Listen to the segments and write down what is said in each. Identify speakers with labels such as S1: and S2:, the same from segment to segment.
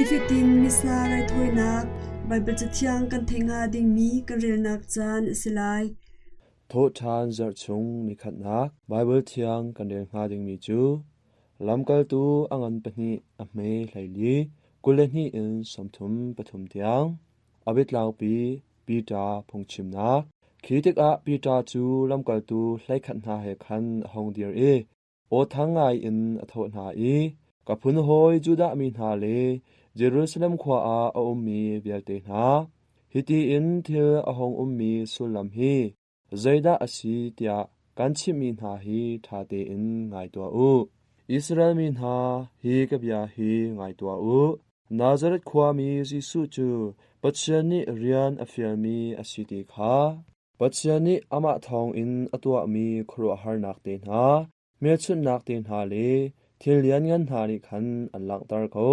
S1: fitin misna rai thoi nak Bible chathiang kan thenga ding mi kan rel nak chan silai
S2: tho than zar chung mi khat nak Bible thiang kan rel nga ding mi chu lamkal tu angan pahni a me hlaili kulani in somthum pathum tiang abit lau pi pita phongchim nak khitik a pita chu lamkal tu hlai khat na he khan hong dir e o thangai in atho na e kapun hoi juda mi na le Jerusalem khwa a ummi velte na hiti in thil ahong ummi sulam hi zaida asi tia kanchi mi na hi thate in ngai to u Israel mi na hi kabya hi ngai to u Nazareth khwa mi Jisu chu pachani rian afial mi asiti kha pachani ama thong in atwa mi khro har nak te na me chun nak te na le thil lian ngan na ni khan an lang tar ko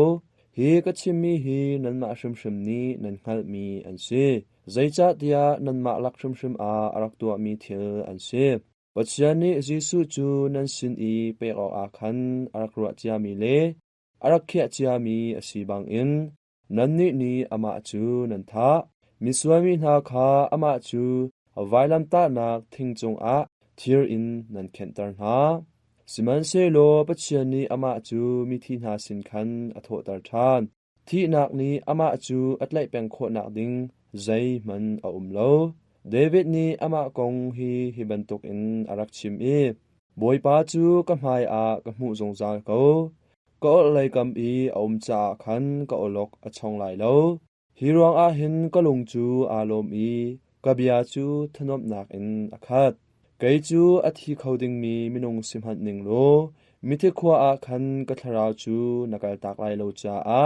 S2: hi kachim mi hi nan ma shrim shrim ni nan khal mi an se zaicha tia nan ma lak shrim shrim a arak to mi thil an se pachani Jisu chu nan sin I pe o a khan arak ro chia mi le arak khia chia mi asibang in nan ni ama chu nan tha miswami na kha ama chu vailam ta nak thingchung a thir in nan khentar na siman se lo pachani ama chu mi thi na sin khan atho tar than thi nak ni ama chu atlai peng kho nak ding zai man a lo David ni ama kong hi bantuk in arak chim e boy pa chu ka mai a ka mu zong za ko lai kam I cha khan ka olok a chong lai lo hirwang a hin ka lung chu a lom I ka bia chu thanop nak in akhat kai chu a thi khoding mi minung simhat ning lo mithe khwa a khan ka thara chu nakal tak lai lo cha a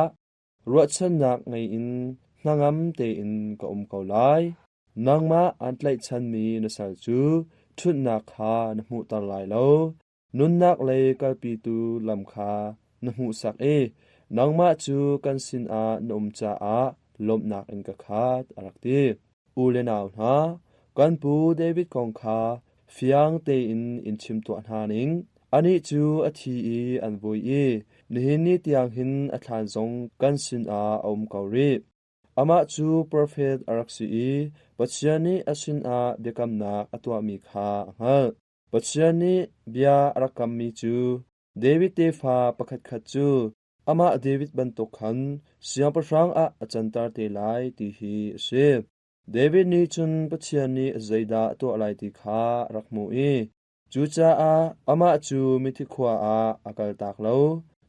S2: ruat chan nak ngai in nangam te in ka ko lai nangma antlai chan mi nasal chu thut nak kha na mu tar lai lo nun nak le kal pi tu lam kha na mu sak e nangma chu kan sin a nom cha a lom nak in ka khat arakti u le naw na kan pu David kong kha fiang te in chim to na ning ani chu a thi I an voi e nihin ni tiang hin a thlan zong kan sin a ko ri ama chu prophet araksi I pachani asin a bekam na atwa mi kha ngal pachani bia arakam mi chu David te fa pakhat khat chu ama David ban to khan siang pasang a achantar te lai ti hi se David ni chun pachani zaida to alai ti kha rakmu e chu cha a ama chu mithi khwa a akal tak lo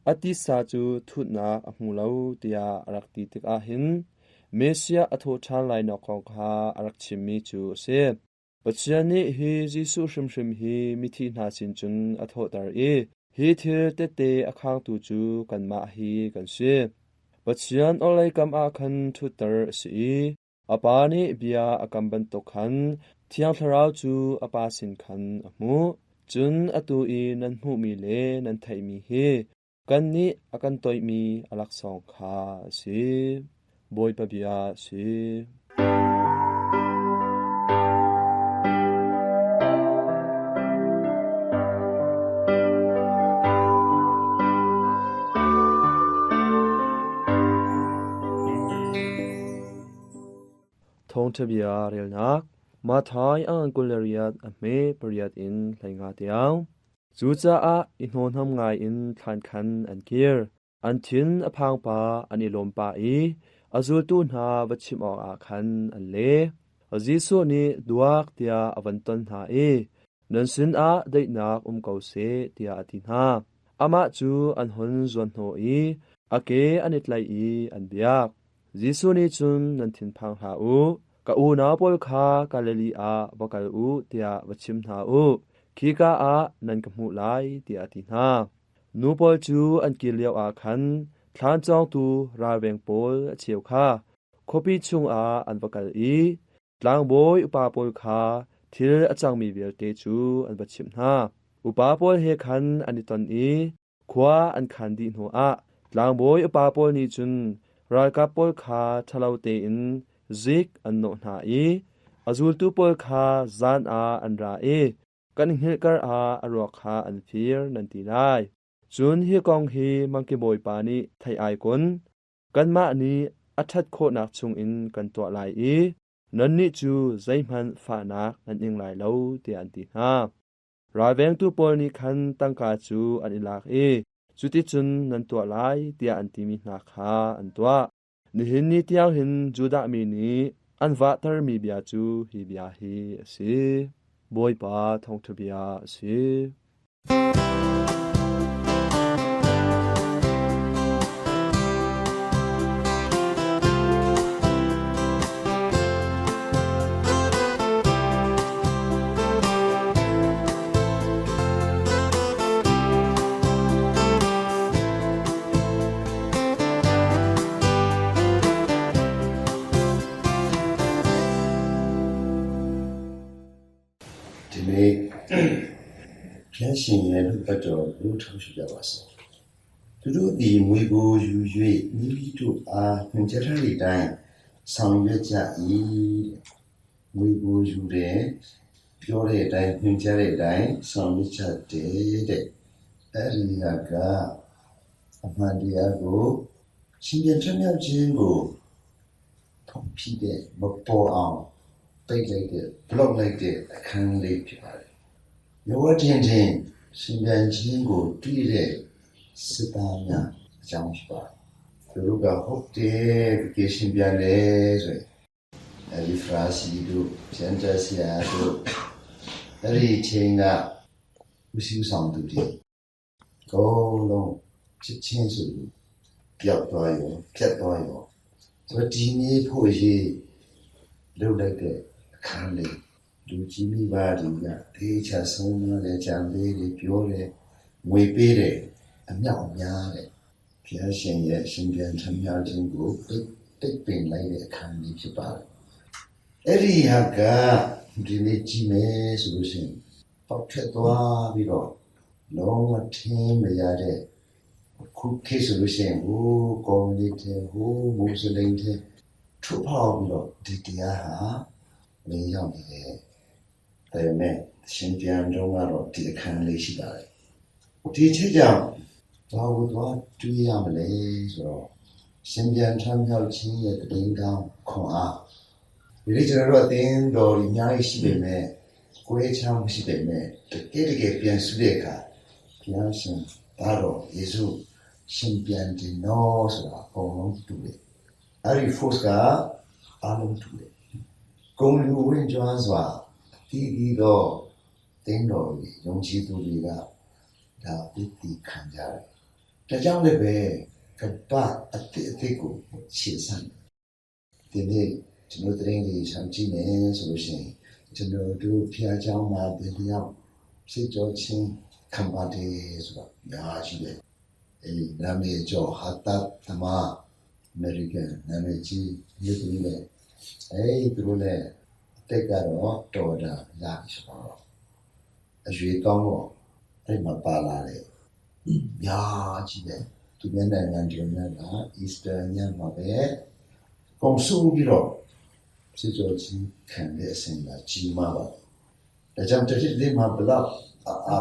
S2: ati sa chu thut na amu lo tia arakti tik a hin Mesia atho than lai no khong kha arak chimmi chu se pachani hi Jisu shrim shrim hi mithi na sin chun atho tar e hi thil te akhang tu chu kan ma hi kan se pachian olai kam a khan thu tar si apa ni bia akam ban to khan thiang tharau chu apa sin khan amu chun atu I nan mu mi le nan thai mi hi kan ni akan toi mi alak song kha si boy pa bia si thong thabia rel nak ma thai ang kulariat a me pariat in thainga tiang chu cha a inhon ham ngai in than khan an kir an thin aphang pa ani lom pa I azul tu na wachim a khan an le Jisu ni duak tia avanton na e nan sin a dei nak ko se tia ati na ama chu an hon zon no I ake anit lai I an biak Jisu ni chun nan thin phang ha u ka u na pol kha Galilee a bakal u tia wachim na u khika a nan ka mu lai tia ati na nu pol chu an ki liao a khan thlan chong tu ra weng pol chiu kha khopi chung a an bakal I tlang boy upa pol kha thil achang mi vel te chu an bachim na upa pol he khan ani ton I khwa an khan di no a tlang boy upa pol ni chun ral ka pol kha thalau te in zik an no na I azul tu pol kha zan a an ra e kan hil kar a arok kha an fir nan ti lai chun hi kong hi mangki boy pa ni thai ai kon กันมานี้อัทัดโคนักชงอินกันตัวลายอีนันนี่จูใจมันฝ่านักนันอิงลายเล่าเตียนตีฮารายแวงตัวปอลนี้คันตั้งกาจูอันอิลากจุดที่จุนนันตัวลายเตียอันตีมีนักฮาอันตัวนี่หินนี่เตียวหินจูดามีนี้อันวัตรมีเบียจูฮีเบียฮีสิบอยปาทองทเบียสิ
S3: ဒီနေ့ဖျက်ရှင်ရဲ့လူပတ်တော်လူထောက်ရှိကြပါစေသူတို့ဒီမွေကိုယူ၍မိမိတို့အားညွှန်ကြားထားတဲ့အတိုင်းဆောင်ရွက်ကြ၏မွေကိုယူတဲ့ပြောတဲ့အတိုင်းညွှန်ကြားတဲ့အတိုင်းဆောင်ရွက်ကြတဲ့အဲ့ဒီကအမှန်တရားကိုရှင်ပြန်ထွန်းမြောက်ခြင်းကိုထုံဖြစ်တဲ့မပေါ်အောင်ပိတ်လိုက်တဲ့ block လိုက်တဲ့အခန်းလေးဖြစ်ပါတယ်။ယောဂတင်ရှင်ပြန်ခြင်းကိုတွေ့တဲ့စစ်သားများအကြောင်းဖြစ်ပါတယ်။သူတို့ကဟုတ်တယ်ဒီရှင်ပြန်လေဆိုရင်အဲဒီ phrase တို့ကျန်တဲ့ဆရာတို့အဲ့ဒီချိန်ကဦးစီးဆောင်သူတွေအကုန်လုံးချစ်ချင်းဆိုလို့ပြောက်သွားရောဖြတ်သွားရောဆိုဒီနေ့ဖို့ရှိလုပ်လိုက်တဲ့အခန်းလေးလူကြီးမိဘတွေကတေချာဆုံးမတဲ့ကြံလေးတွေပြောတယ်ငွေပေးတယ်အမြောက်များတယ်ဘုရားရှင်ရဲ့ရှင်ပြန်ထမြောက်ခြင်းကိုတိတ်ပင်လိုက်တဲ့အခန်းလေးဖြစ်ပါတယ်အဲ့ဒီဟာကဒီနေ့ကြည့်မယ်ဆိုလို့ရှိရင်ပေါက်ထက်သွားပြီးတော့လုံးဝထင်းမရတဲ့ခုခေတ်ဆိုလို့ရှိရင်ဟိုကော်မတီတဲ့ဟိုမွတ်စလင်တဲ့ထူပေါင်းပြီးတော့ဒီတရားဟာမင်းရောက်နေတယ်ဒါပေမဲ့ရှင်ပြန်တော့ကတော့ဒီအခန်းလေးရှိပါတယ်ဒီချက်ကြောင့်ဘာလို့တော့တွေးရမလဲဆိုတော့ရှင်ပြန်ထမ်းမြောက်ခြင်းရဲ့တည်င်းကောင်းခွန်အားဒီကျွန်တော်တို့အတင်းတော်ကြီးအများကြီးရှိပေမဲ့ကိုယ်ချမ်းမရှိပေမဲ့တကယ်ပြန်စုတဲ့အခါဘုရားရှင်ဒါတော့ယေရှုရှင်ပြန်တယ်နော်ဆိုတာအကုန်လုံးတူတယ်အဲ့ဒီ force ကအလုံးတူတယ်ဂုံလူဝင်ကြွားစွာဒီတော့တင်းတော်ကြီးယုံကြည်သူတွေကဒါပြည့်တည်ခံကြတယ်ဒါကြောင့်လည်းပဲကပ္ပအတိကိုရှင်းစမ်းဒီနေ့ကျွန်တော်တင်းကြီးဆောင်ကြည့်နေဆိုလို့ရှိရင်ကျွန်တော်တို့ဖျားเจ้าမှာဒီလျောက်စစ်ကြောချင်းခံပါတယ်ဆိုတော့ညာရှိတယ်အဲဒီနာမည်ကျော်ဟာတသမအမေရိကန်နာမည်ကြီးမြေသူလည်းအဲဒီသူတို့လည်းတက်ကတော့တော်တာရပြီဆိုတော့အရွေကောင်းတော့အဲ့မှာပါလာတယ်ညာကြီးတယ်သူမျက်နှာငန်းကြုံနေတာအီစတာညမှာပဲကုန်စုပြီးတော့စစ်ကြောချင်းခံတဲ့အစဉ်ကကြီးမားပါဒါကြောင့်တတိတိမှာဘလောက်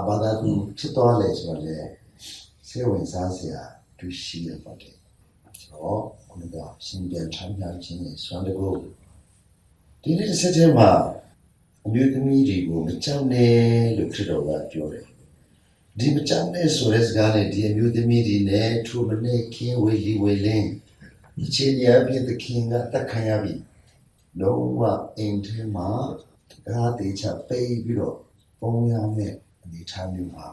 S3: ဘာသာသူဖြစ်သွားလဲဆိုတော့လေစေဝင်စားစရာသူရှိရပါတယ်ဆိုတော့ခုနကရှင်ပြန်ချမ်းသာခြင်းနဲ့စွမ်းတကူဒီနေ့တစ်ဆက်တည်းမှာအမျိုးသမီးတွေကိုမကြောက်နဲ့လို့ခရစ်တော်ကပြောတယ်ဒီမကြောက်နဲ့ဆိုတဲ့စကားနဲ့ဒီအမျိုးသမီးတွေနဲ့ထူမနဲ့ခင်းဝေလီဝေလင်းအချင်းရပြည့်တဲ့ခင်ကတက်ခံရပြီလုံးဝအိမ်ထဲမှာဒါတေချပိတ်ပြီးတော့ပုံရမယ်အနေထားမျိုးပါ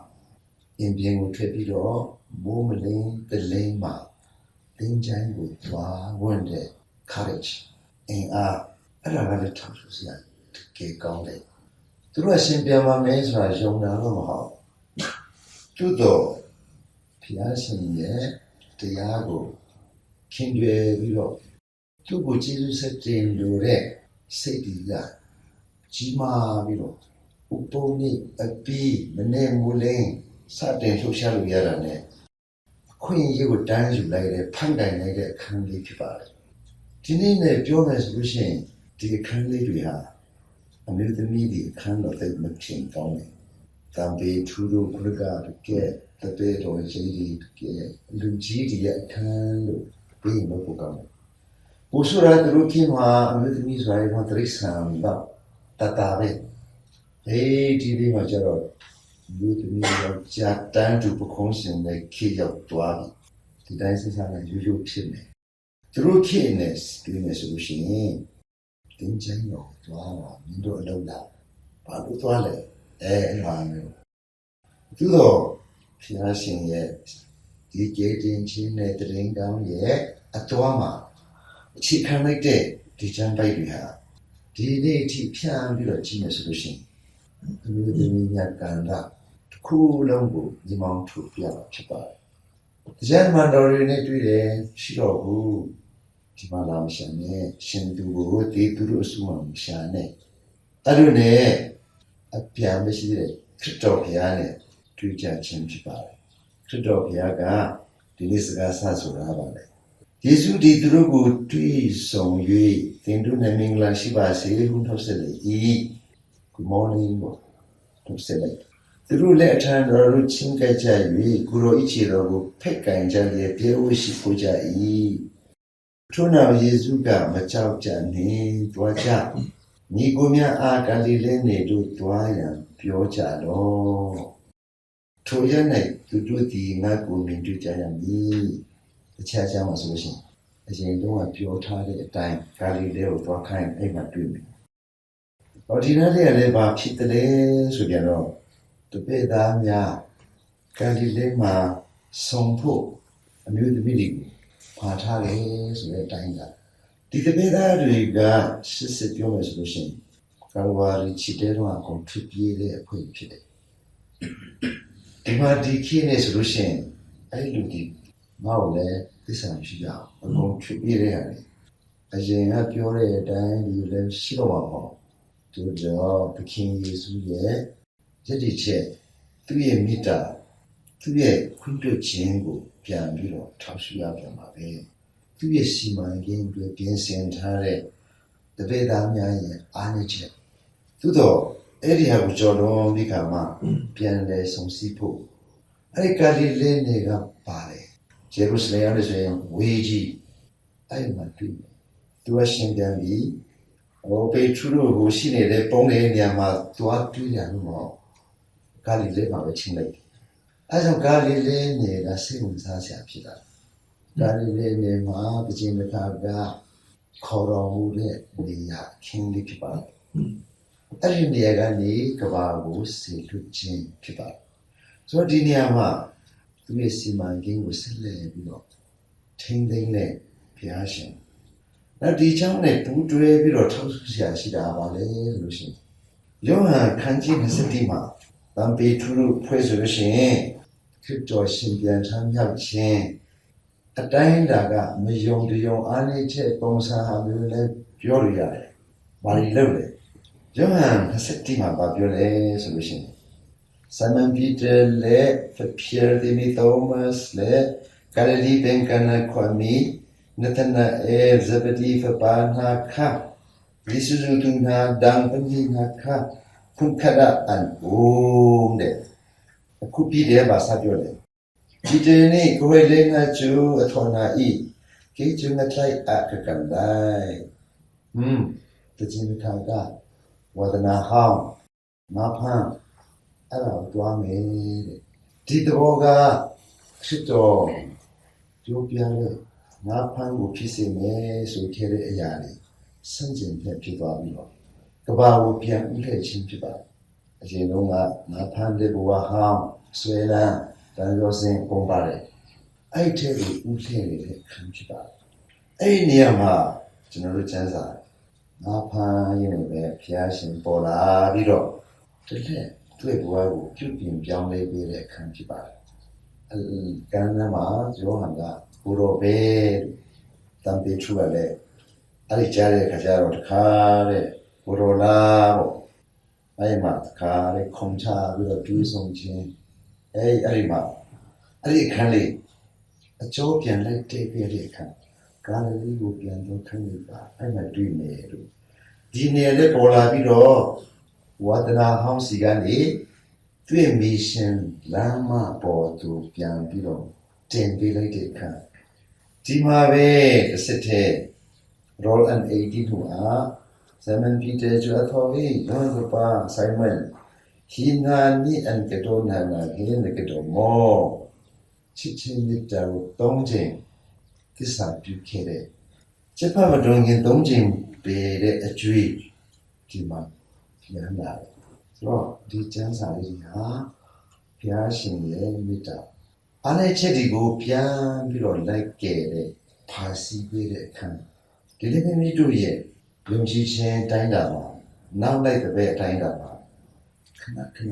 S3: အင်ပြင်ကိုထွက်ပြီးတော့မိုးမလင်းတလင်းမှာတင်းချိုင်းကိုသွားဝင်တဲ့ courage အင်အားအဲ့ဒါကလည်းထောက်ဆရာကဲကောင်းတယ်သူတို့အရှင်ပြန်ပါမယ်ဆိုတာယုံတာတော့မဟုတ်သူတို့ဖျားရှင်ရဲ့တရားကိုခင်ရွယ်ပြီးတော့သူ့ကိုကျေးဇူးဆက်တင်လို့တဲ့စိတ်ကြီးကကြီးမားပြီးတော့ဥပုံနေအပီးမနေမူလင်းစတင်လှုပ်ရှားလို့ရတာ ਨੇ အခွင့်အရေးကိုတန်းယူလိုက်တဲ့ဖန်တိုင်လိုက်တဲ့အခန်းလေးဖြစ်ပါတယ်ဒီနေ့နဲ့ပြောမယ်ဆိုလို့ရှိရင်ဒီအခန်းလေးတွေဟာအမျိုးသမီးတွေအခန်းတော့တိတ်မဖြစ်ကောင်းတယ်တံပေထူတို့ခရကတကယ်တပေတော်ကြီးတွေကလူကြီးတွေရဲ့အခန်းလို့ ပေးရင်တော့ပိုကောင်းတယ်ပို့ဆိုတာသူတို့ခင်မှာအမျိုးသမီးဆိုရင်တော့တရိษံတော့တတာပဲဒီလေးမှာကျတော့လူသမီးယောက်ျားတန်းတူပခုံးရှင်နဲ့ခေရောက်သွားပြီဒီတိုင်းစဉ်းစားရင်ရိုးဖြစ်နေသူတို့ခေနဲ့ဒီနဲ့ဆိုလို့ရှိရင်တင်းချမ်းတော့သွားတာမင်းတို့အလုပ်လာဘာလို့သွားလဲအဲ့လိုမျိုးသူတော့ဖျားရှင်ရဲ့ဒီကျေတင်ချင်းနဲ့တရင်ကောင်းရဲ့အတော်မှာအခြေခံလိုက်တဲ့ဒီချမ်းပိုက်တွေဟာဒီနေ့အထိဖြန့်ပြီးတော့ကြီးနေဆိုလို့ရှိရင်အမျိုးသမီးများကံကတစ်ခုလုံးကိုဒီမောင်ထုတ်ပြတာဖြစ်ပါတယ်။တရားမှန်တော်တွေနဲ့တွေ့တယ်ရှိတော့ဘူးဒီမှာလာမရှာနဲ့ရှင်သူကိုဒီသူတို့အစုမှမရှာနဲ့အဲ့လိုနဲ့အပြန်မရှိတဲ့ခရစ်တော်ဘုရားနဲ့တွေ့ကြခြင်းဖြစ်ပါတယ်ခရစ်တော်ဘုရားကဒီနေ့စကားဆဆိုတာပါလေယေရှုဒီသူတို့ကိုတွေ့ဆုံ၍သင်တို့နဲ့မင်္ဂလာရှိပါစေဟုထုတ်ဆက်လေ၏ Good morning ထုတ်ဆက်လိုက်သူတို့လည်းအထံတော်တို့ချင်းကပ်ကြ၍ကိုရောဤချေတော်ကိုဖက်ကင်ကြလျက်ပြေဝရှိခိုးကြ၏ထို့နောက်ယေရှုကမကြောက်ကြနှင့်တွားကြညီကိုများအားဂါလိလဲနေတို့တွားရန်ပြောကြတော့ထိုရက်၌သူတို့သည်ငါကိုမြင်တွေ့ကြရမည်အခြားခြားမှာဆိုလို့ရှိရင်အရင်တုန်းကပြောထားတဲ့အတိုင်းဂါလိလဲကိုတွားခိုင်းအဲ့မှာတွေ့မယ်။ဒီနေ့လည်းဘာဖြစ်တယ်လဲဆိုကြတော့တပည့်သားများဂါလိလဲမှာဆုံဖို့အမျိုးသမီးတွေကိုပါထားတယ်ဆိုတဲ့အတိုင်းကဒီတပည့်သားတွေကစစ်ပြောမယ်ဆိုလို့ရှိရင်ကာဝါရီချီတဲတော့အကုန်ဖြစ်ပြေးတဲ့အခွင့်ဖြစ်တယ်။ဒီမှာဒီခင်းနေဆိုလို့ရှိရင်အဲ့လူဒီငါ့ကိုလည်းသစ္စာရှိကြအောင်အကုန်ဖြစ်ပြေးတဲ့ရတယ်။အရင်ကပြောတဲ့အတိုင်းဒီလည်းရှိတော့မှာပေါ့။သူတော့သခင်ယေရှုရဲ့ယက်တီချက်သူ့ရဲ့မေတ္တာသူ့ရဲ့ခွင့်ပြုခြင်းကိုပြန်ပြီးတော့ထောက်ရှုရပြန်ပါပဲ။သူ့ရဲ့စီမံကိန်းတွေပြင်ဆင်ထားတဲ့တပည့်သားများရဲ့အားနည်းချက်သို့တော့အဲ့ဒီဟာကိုကြော်လွန်ပြီးခါမှပြန်လဲဆုံစည်းဖို့အဲ့ဒီဂါလိလဲနေကပါတယ်ဂျေရုဆလင်ရဆိုရင်ဝေကြီးအဲ့မှာတွေ့သူကရှင်ပြန်ပြီးပေထရုကိုရှိနေတဲ့ပုံလေးနေရာမှာသွားတွေ့ရလို့မဟုတ်ဂါလိလဲမှာပဲချင်းလိုက်အဲ့ကြောင့်ဂါလိလဲနေတာစိတ်ဝင်စားစရာဖြစ်တာဂါလိလဲနေမှာပကျင်းတခါကခေါ်တော်မူတဲ့နေရာခင်းလေးဖြစ်ပါတယ်အဲ့ဒီနေရာကနေကဘာကိုဆေလွတ်ခြင်းဖြစ်ပါတယ်ဆိုတော့ဒီနေရာမှာသူရဲ့စီမံကိန်းကိုဆက်လက်ပြီးတော့ထိန်းသိမ်းတဲ့ဘုရားရှင်နောက်ဒီချောင်းနဲ့တူတွဲပြီးတော့ထောက်ဆဆရာရှိတာပါလေလို့ရှိရင်ယောဟန်ခန်းကြီး20မှာတန်ပေထူဖွဲ့ဆိုလို့ရှိရင်ခရစ်တော်ရှင်ပြန်ထမ်းမြောက်ခြင်းအတိုင်းတာကမယုံတယုံအားနည်းချက်ပုံစံဟာမျိုးလည်းပြောလို့ရတယ်။ဘာလို့လဲ။ယောဟန်20မှာပြောလဲဆိုလို့ရှိရင်Simon Peter และเพียร์ดิมิโทมัสและกาลิลีเป็นกันความีนัทนาเอลซาเบดีฟปานาคะลิสุจุตุนาดังปัญญินาคะคุณคดาอันโอมเดคุปีเดบาซาပြောတယ်ဒီတနေ့ကိုယ်လေးငါကျူအထောနာဤကေကျူငါထိုက်အခကန်လိုက်တခြင်းခါကဝဒနာဟောင်းမဖန်အဲ့ဒါကိုတွားမယ်တဲ့ဒီတော့ကခရစ်တော်ပြောပြတဲ့ငါဖန်ကိုဖြစ်စေမယ်ဆိုခဲ့တဲ့အရာလေးစံကျင်ဖြစ်သွားပြီးတော့ကဘာကိုပြန်ဥလှည့်ခြင်းဖြစ်ပါတယ်အရင်တော့ကငါဖန်တဲ့ဘဝဟောင်းဆွေလန်းတန်ရောစင်ပုံပါတယ်အဲ့ဒီထဲကိုဥလှည့်နေတဲ့ခံဖြစ်ပါတယ်အဲ့ဒီနေရာမှာကျွန်တော်တို့စံစာငါဖန်ရင်လည်းဘုရားရှင်ပေါ်လာပြီးတော့တလက်တွေ့ဘဝကိုပြုပြင်ပြောင်းလဲပေးတဲ့အခန်းဖြစ်ပါတယ်။ကံနာမှာယောဟန်ကဘူရောဘေတန်ပေထူရလေအဲ့ဒီကြားတဲ့ခါကျတော့တခါတဲ့ဘူရောလာပေါ့အဲ့မှာတခါတဲ့ခုံချပြီးတော့တွေးဆုံခြင်းအဲ့ဒီမှာအဲ့ဒီအခန်းလေးအကျိုးပြန်လိုက်တဲ့ပြတဲ့အခန်းကာလလေးကိုပြန်တော့ခန်းလေးပါအဲ့မှာတွေ့နေလို့ဒီနေရာလေးပေါ်လာပြီးတော့ဝါဒနာဟောင်းစီကနေတွေ့မီရှင်လမ်းမပေါ်သူပြန်ပြီးတော့တင်ပေးလိုက်တဲ့အခါ ဒီမှာပဲတစ်စစ်တဲ့ role and aid တို့အား Simon Peter ကျွတ်တော်ကြီးလောကပါ Simon ခိနာနီအန်ကတော်နာနာဟင်းကတော်မောချစ်ချင်းမြတ်တော်သုံးချိန်သစ္စာပြုခဲ့တဲ့ချက်ဖတ်မတော်ခင်သုံးချိန်ပေတဲ့အကျွေးဒီမှာပြန်လာတယ်ဆိုတော့ဒီကျမ်းစာလေးဟာဘုရားရှင်ရဲ့မေတ္တာအားနဲ့ချက်ဒီကိုပြန်ပြီးတော့လိုက်ကဲတဲ့ဖာစီပေးတဲ့အခန်းဒီလေးမိတို့ရဲ့ယုံကြည်ခြင်းတိုင်းတာမှာနောက်လိုက်တဲ့အတိုင်းတာမှာခဏ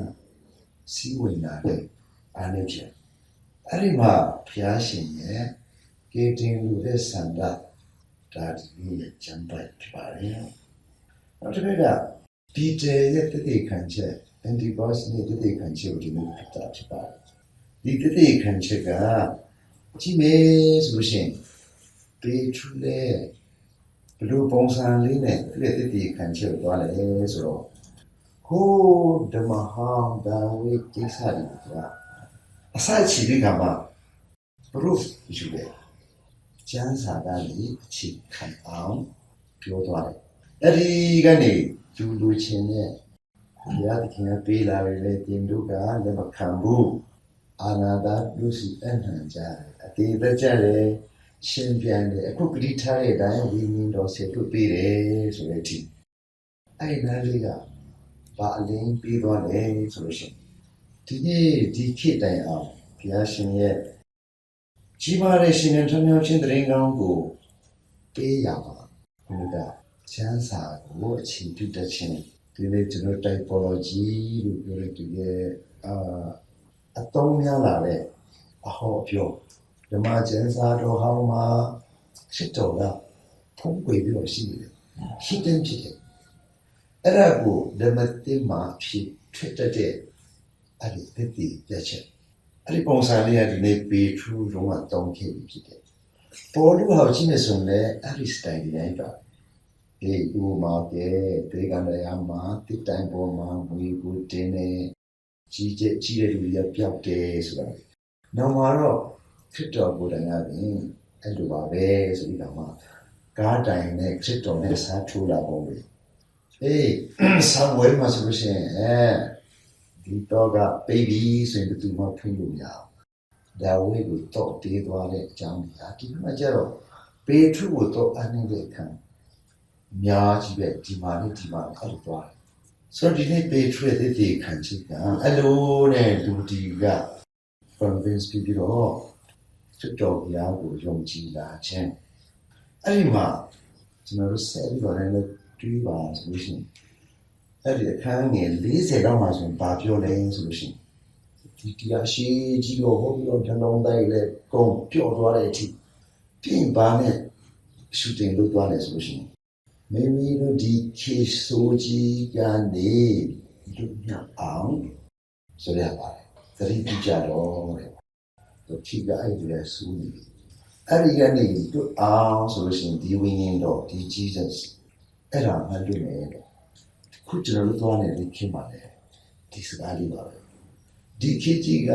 S3: စီးဝင်လာတဲ့အားနဲ့ချက်အဲ့ဒီမှာဘုရားရှင်ရဲ့ကေတင်လူတဲ့ဆန္ဒဒါဒီရဲ့ကျမ်းပိုက်ဖြစ်ပါတယ်နောက်တစ်ခါကပီတာရဲ့တတိခံချက်အန်တီဘော့စ်နဲ့တတိခံချက်ကိုဒီလိုဖြစ်တာဖြစ်ပါတယ်ဒီတတိခံချက်ကကြည့်မယ်ဆိုလို့ရှိရင်ပေထရုရဲ့ဘလို့ပုံစံလေးနဲ့သူ့ရဲ့တတိခံချက်ကိုသွားလဲဆိုတော့ဟိုဓမ္မဟောင်းဒါဝိကိစ္စတွေကအစချီပြီးကမှ proof ယူတယ်ကျမ်းစာကနေအခြေခံအောင်ပြောသွားတယ်အဲ့ဒီကနေလူချင်းနဲ့ဘုရားသခင်ကပေးလာတယ်လေတင်တို့ကလည်းမခံဘူးအာနာတာလူစီအနှံကြတယ်အတေသက်ကြတယ်ရှင်ပြန်တယ်အခုဂရိထားတဲ့အတိုင်းဝိညာဉ်တော်ဆေတို့ပေးတယ်ဆိုတဲ့အထိအဲ့ဒီနားလေးကဘာအလင်းပေးသွားလဲဆိုလို့ရှိရင်ဒီနေ့ဒီခေတ်တိုင်အောင်ဘုရားရှင်ရဲ့ကြီးမားတဲ့ရှင်နဲ့ထွန်းမြောက်ခြင်းတရင်ကောင်းကိုပေးရပါဘုရားချမ်းစာကိုအခြေပြုတတ်ခြင်းဒီနေ့ကျွန်တော် typology လို့ပြောတဲ့ဒီရဲ့အသုံးများလာတဲ့အဟောပြောဓမ္မကျမ်းစာတော်ဟောင်းမှာစစ်တော်ကဖုံးကွယ်ပြီးတော့ရှိနေတယ်ရှိတဲ့ဖြစ်တယ်အဲ့ဒါကိုဓမ္မတိမှာဖြစ်ထွက်တဲ့အဲ့ဒီတတိပြချက်အဲ့ဒီပုံစံလေးကဒီနေ့ပေထရုလုံးဝတောင်းခဲ့ပြီးဖြစ်တယ်ပေါ်လို့ဟောချင်းနေဆိုရင်အဲ့ဒီစတိုင်လေးတိုင်းပါဒီဥမာကဒေဂန္ဓယာမှာတိတိုင်ပေါ်မှာဝီကိုတင်းနေကြီးတဲ့လူရပြောက်တယ်ဆိုတာနောက်မှာတော့ခရစ်တော်ကိုယ်တိုင်ကပြင်အဲ့လိုပါပဲဆိုပြီးတော့မှကားတိုင်နဲ့ခရစ်တော်နဲ့စားထိုးလာပုံပဲဆာဝဲမှာဆိုလို့ရှိရင်ဒီတော့က baby ဆိုရင်တူမှဖွင့်လို့ရအောင်ဒါဝိကိုတော့တေးသွားတဲ့အကြောင်းကြီးဒီမှာကျတော့ပေထရုကိုတော့အနှင်းတဲ့ခံများကြီးပဲဒီမှာနဲ့ဒီမှာအဲ့လိုသွားတယ်ဆိုတော့ဒီနေ့ပေထရုရဲ့တည်ခံချက်ကအဲ့လိုနဲ့လူဒီက convince ပြီးတော့ချစ်တော်ဘုရားကိုယုံကြည်လာခြင်းအဲ့ဒီမှာကျွန်တော်တို့ဆက်ပြီးတော့လည်းတွေးပါဆိုလို့ရှိရင်အဲ့ဒီအခန်းငယ်40လောက်မှဆိုရင်ဘာပြောလဲဆိုလို့ရှိရင်ဒီတရားရှိကြီးတော့ဟောပြီးတော့ကျွန်တော်တိုင်းလည်းကုန်ပြော့သွားတဲ့အထိပြင်ပါနဲ့ရှူတင်လုပ်သွားတယ်ဆိုလို့ရှိရင်မိမိတို့ဒီခေဆိုးကြီးကနေလူမြောက်အောင်ဆိုရပါတယ်သတိပြုကြတော့တဲ့ဒီကအဲ့ဒီလဲစူးနေပြီအဲ့ဒီကနေတို့အောင်ဆိုလို့ရှိရင်ဒီဝိညာဉ်တော်ဒီ Jesus အဲ့ဒါမှလွတ်နေတယ်ခုကျွန်တော်တို့သွားနေတဲ့ခင်ပါလေဒီစကားလေးပါပဲဒီခေတ်ကြီးက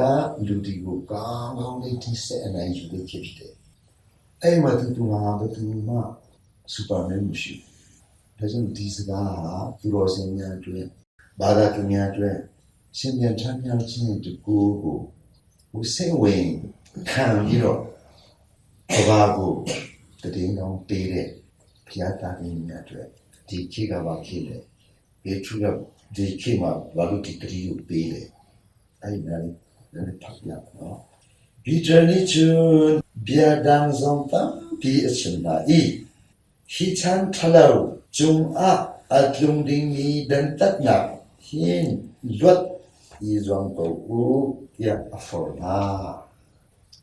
S3: လူဒီကိုကောင်းကောင်းလေးထိဆက်အနိုင်ယူတဲ့ခေတ်ဖြစ်တယ်အဲ့မှာတူမှာတူမှာစူပါမန်မရှိဒါကြောင့်ဒီစကားဟာသူတော်စင်များအတွက်ဘာသာသူများအတွက်ရှင်ပြန်ချမ်းမြောက်ခြင်းတကူကိုဟိုစိတ်ဝင်ခံပြီးတော့ဘာကိုတည်င်းအောင်ပေးတဲ့ဖျားတာနေများအတွက်ဒီခေတ်ကဘာခေတ်လဲပေထရုကဒီခေတ်မှာဘာလို့ဒီတတိကိုပေးလဲအဲ့ဒီလည်းထောက်ပြနော်ဒီတနေ့ချွန်ဘီယာဒန်ဇွန်တမ်ဒီအစင်နာဤဟီချန်ထလောက်ဂျုံအလုံဒင်းနီဒန်တက်နာဟင်းလွတ်ဤဇွန်ကိုရအဖော်နာ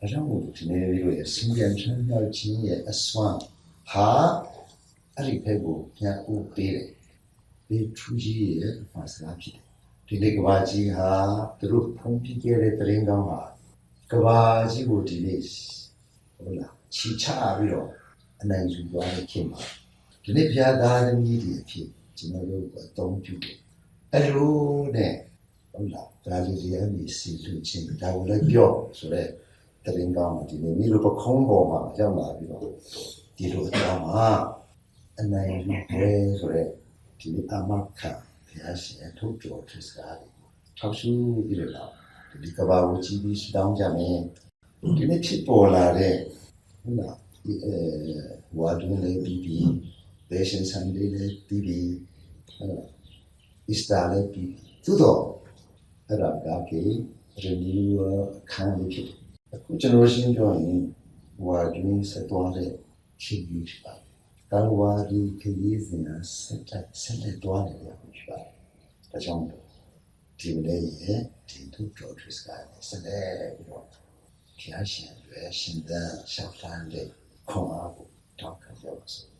S3: အကြောင်းကိုဒီနေ့လေးရဲ့စင်ပြန်ချမ်းမြောက်ခြင်းရဲ့အစွမ်းဟာအဲ့ဒီဘက်ကိုပြန်ဦးပေးတယ်ပေထရုကြီးရဲ့ဖာစလာဖြစ်တယ်ဒီနေ့ကဘာကြီးဟာသူတို့ဖုံးပြခဲ့တဲ့တရင်ကောင်းဟာကဘာကြီးကိုဒီနေ့ဟုတ်လားချီချပြီးတော့အနိုင်ယူသွားတဲ့ခင်မှာဒီနေ့ဘုရားသားသမီးတွေအဖြစ်ကျွန်တော်တို့အသုံးပြုတယ်အဲ့လိုနဲ့ဟုတ်လားဒါလေးတွေအမိစီလူချင်းဒါကိုလည်းပြောဆိုတော့ တရင်ကောင်းဒီနေ့မိလိုပခုံးပေါ်မှာရောက်လာပြီးတော့ဒီလိုအကြောင်းမှာအနိုင်ယူပဲဆိုတဲ့ဒီနေ့အမခဘုရားရှင်ထုတ်ပြောတဲ့စကားတွေထောက်ရှုပြီးတော့ဒီကဘာကိုကြည့်ပြီးတောင်းကြမယ်ဒီနေ့ဖြစ်ပေါ်လာတဲ့ဟုတ်လားဝါဒူလေးပြီးဒေရှင်ဆန်လေးလေးပြီးအစ္စတာလေးပြီးသို့တော့အဲ့ဒါကကေရနီဝခံလို့ဖြစ်အခုကျွန်တော်ရှင်းပြောရင်ဝါဒူဆက်သွားတဲ့ချိန်ကြီးဖြစ်ပါတယ်ကာဝါဒီခရီးစဉ်ဆက်လက်သွားနေရဖြစ်ပါတယ်ဒါကြောင့်ဒီနေ့ရဲ့ဒီတို့ပြောတဲ့စကားနဲ့ဆက်လက်ပြီးတော့ဖျားရှင်တွေရှင်သာရှာဖန်တဲ့ခေါင်းအားကိုတောင်းခံကြပါစို့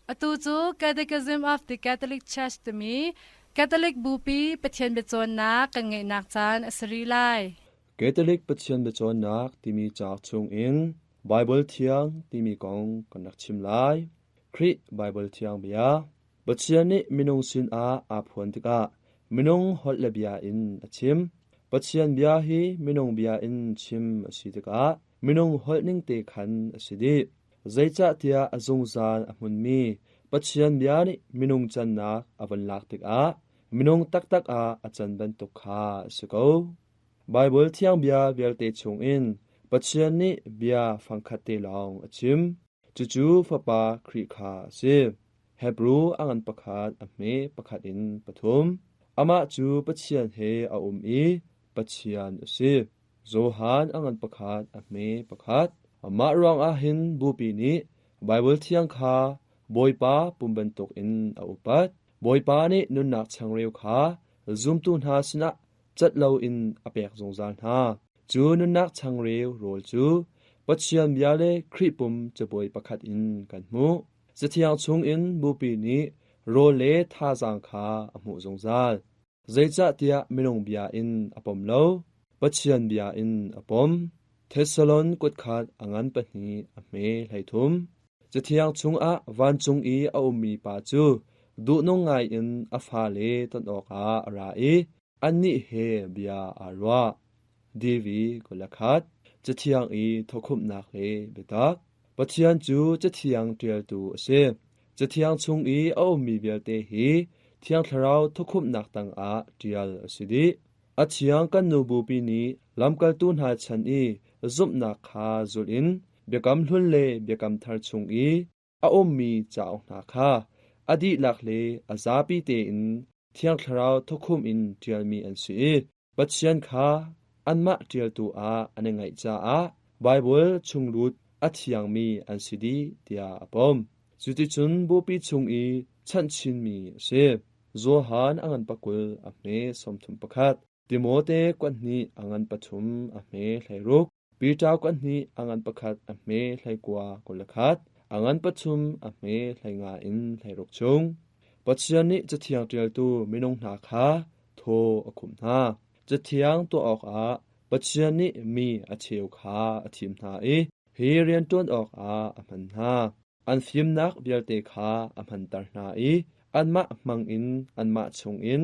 S4: Atuzu Catechism of the Catholic Church to me Catholic Bupi Pathian Beton na kangai nakchan asri lai
S2: Catholic Pathian Beton nak timi chak chung in Bible thiang timi kong kanak chim lai Kri Bible thiang bia Pathian ni minung sin a aphuan tika minung hot lebia in achim Pathian bia hi minung bia in chim asitika minung hot ning te khan asidi Zaicha tia azung zan amun mi Pathian bia ni minung chan nak avan lak tik a minung tak tak a achan ban tuk kha siko Bible thiang bia velte chung in Pathian ni bia phangkhat te long achim chuchu fapa khri kha se Hebrew angan pakhat ame pakhat in pathum ama chu Pathian he a I Pathian se Zohan angan pakhat ame pakhat ama rong a hin bupi ni Bible thiang kha boipa pumbantok in a upat boipa ni nunnak changreu kha zoom tu na sina chatlo in apek zongzan ha chu nunnak changreu rol chu Pathian biale kripum cheboi pakhat in kanmu Zathiang chung in bupi ni role tha jang kha amu zongzal Zaicha tia minong bia in apom lo Pathian bia in apom Thessalon kut khat angan pani ame hlaithum Zathiang chung a van chung I a ummi pa chu du nong ngai in afa le ton oka ara I anni he bia arwa Devi kolakhat Zathiang I thokhum nak le betak Pathian chu Zathiang tel tu ase Zathiang chung I a ummi belte hi thiang tharau thokhum nak tang a tial asidi Athiang kan nu bu pi ni lamkal tu na chan I zup na kha zulin bekam hlun le bekam thar chung I a ommi chaw na kha adi lak le azapi te in thiang tharau thokhum in tial mi an si Pathian kha anma tial tu a anengai cha a Bible chunglut athiang mi an sidi tia apom Zuti chun bu pi chung I chan chin mi se Zohan angan pakul ame somthum pakhat Timote kwanni angan pathum ame thlairuk Peter kwanni angan pakhat ame thlaikwa kolakhat angan pathum ame thlainga in thlairuk chung Pathian ni Zathiang tel tu minong na kha tho akhum na Zathiang to ok a Pathian ni mi acheu kha athim na he rian ton ok a aman na an phim nak bialte kha aman tar na anma mang in anma chung in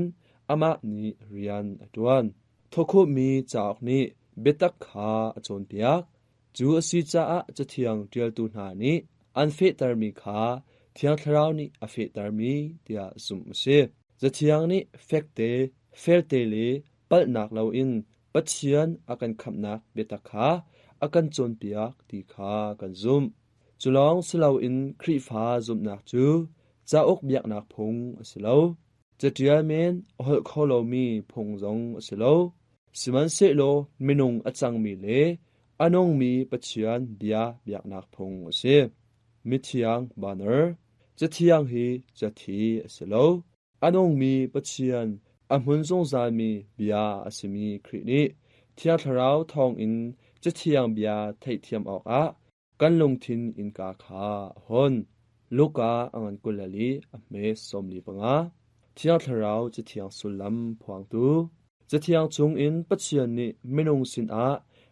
S2: ama ni rian atwan thokhu mi chawk ni betak kha achon piak chu asi cha a Zathiang tel tu na ni anfe tarmi kha thiang tharau ni afe tarmi tia zum se Zathiang ni fekte felte le pal nak lo in Pathian akan khap nak betak kha akan chon piak ti kha kan zum chulong silo in khri pha zum nak chu cha ok biak nak phung asilo Zathiang men hol kholo mi phung zong asilo Siman se lo minung achang mi le anong mi Pathian bia biak nak phung ase mithiang banner Zathiang hi jathi asilo anong mi Pathian amun zong zan mi bia asimi khri ni thia tharau thong in Zathiang bia thai thiam ok a kan lung thin in ka kha hon Luka angan kulali ame somli panga thiang tharau Zathiang sulam phuang tu จะเทียงจงอินปัจเจียนนี้ไม่นงสิน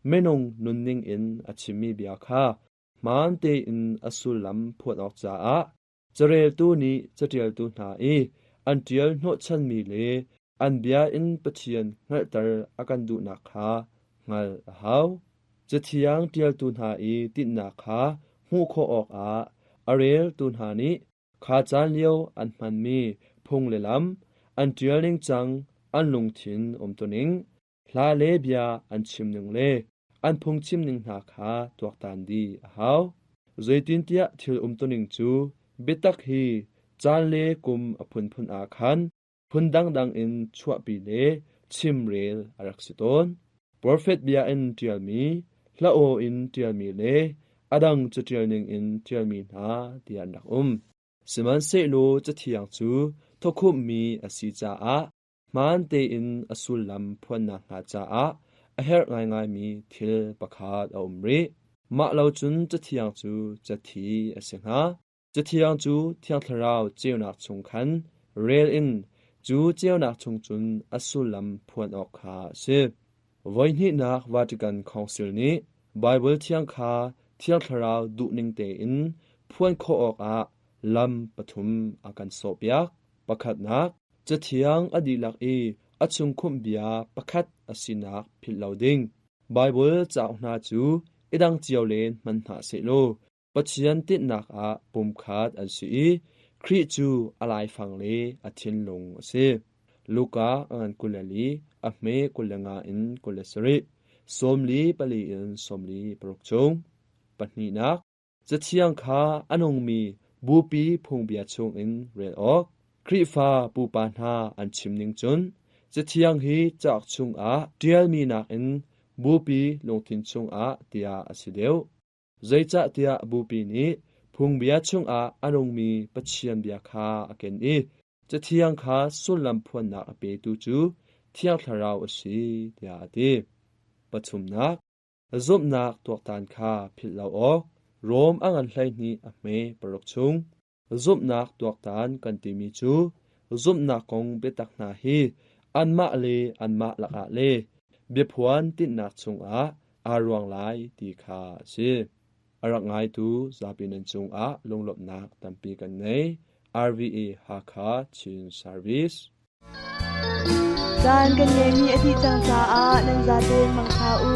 S2: ไม่นงนุนนิ่งอินอชิมีเบียคามันเตอินอสุลัมพวดออกจ้าจะเรลตูนี้จะเรียลตูนาอันเดียลโนชันมีเลอันเบียอินปัจเจียนเงตร์อากันดูนักคางัลหาวจะเทียงเดียลตูนาติดนักคาหูโคออกอาเรลตูนานี้ขาจานเลียวอันมันมีพงเลลัมอันเดียลนิงจังอันลงทินตัวนิงลาเลเบียอันชิมหนึ่งเลอันพงชิมหนึ่งนาคาตัวตันดีหาวใจตินเตียทิลตัวนิงจูบิตักฮีจานเลกุมอพุนอาคันพุนดังอินชัวปีเลชิมเรลอารักสิตนโปรเฟตเบียอินเทียมีละโออินเทียมีเลอดังจะเทียนิงอินเทียมีนาเดียนักสมันเซโลจะเทียงจูทคุมมีอสิจามันเตอินอสุลัมพวนนักหาจาเฮร์ง่ายมีทิลประคาดรีมาเราจุนจะเทียงจูจะทีอสิงหาจะเทียงจูเทียงทราวเจียวนักชงคันเรลอินจูเจียวนักชงจุนอสุลัมพวนออกคาสิวันนี้นักวาติกันคองซิลนี้ไบเบิลเทียงคาเทียงทราวดุนิงเตอินพวนโคออกลำปฐุมอากันโสบยักประคัดนักจะเทียงอดีลักอจุงคุมเบียประคัดอสินักผิดเหล่าดิ้งไบเบิลจะเอานาจูดังเจียวเลนมันหาเสโลปัจเจียนติดนักปุ่มขาดอันสีคริจูอะไรฟังเลอทินลงเสลูกาอันกุลลีอเมกุลงาอินกุลสริสมลีปลีอินสมลีปรุกจงปัจนีนักจะเทียงขาอนงมีบูปีพงเบียชงอินเรลออกคริฟ้าปูปานาอันชิมนิงจนจะเทียงฮีจากชงเดียลมีนักอินบูปีลงทินชงเตียอสิเดียวใจจะเตียบูปีนี้พงเบียชงอนงมีปัจเจียนเบียคาอเกนจะเทียงขาสุลัมพวนนักเปตูจูเทียงทาราวสีเตียดีปฐุมนักจบนักตัวตานคาผิดเหล่าออกโรมอังอันไลนี้เมปรกชงจุบนักตัวตานกันติมีจูจุบนักคงเบตักนาฮีอันมาเลอันมาละกะเลเบียพวนตินักชงอารวงไลตีคาซีอารักไงตูซาปินันชงลงหลบนักตัมปีกันใน RVA ฮาคาชินซาร์วิส
S5: จานกันเยมีอธิจังจานันจาเดนมังคาอู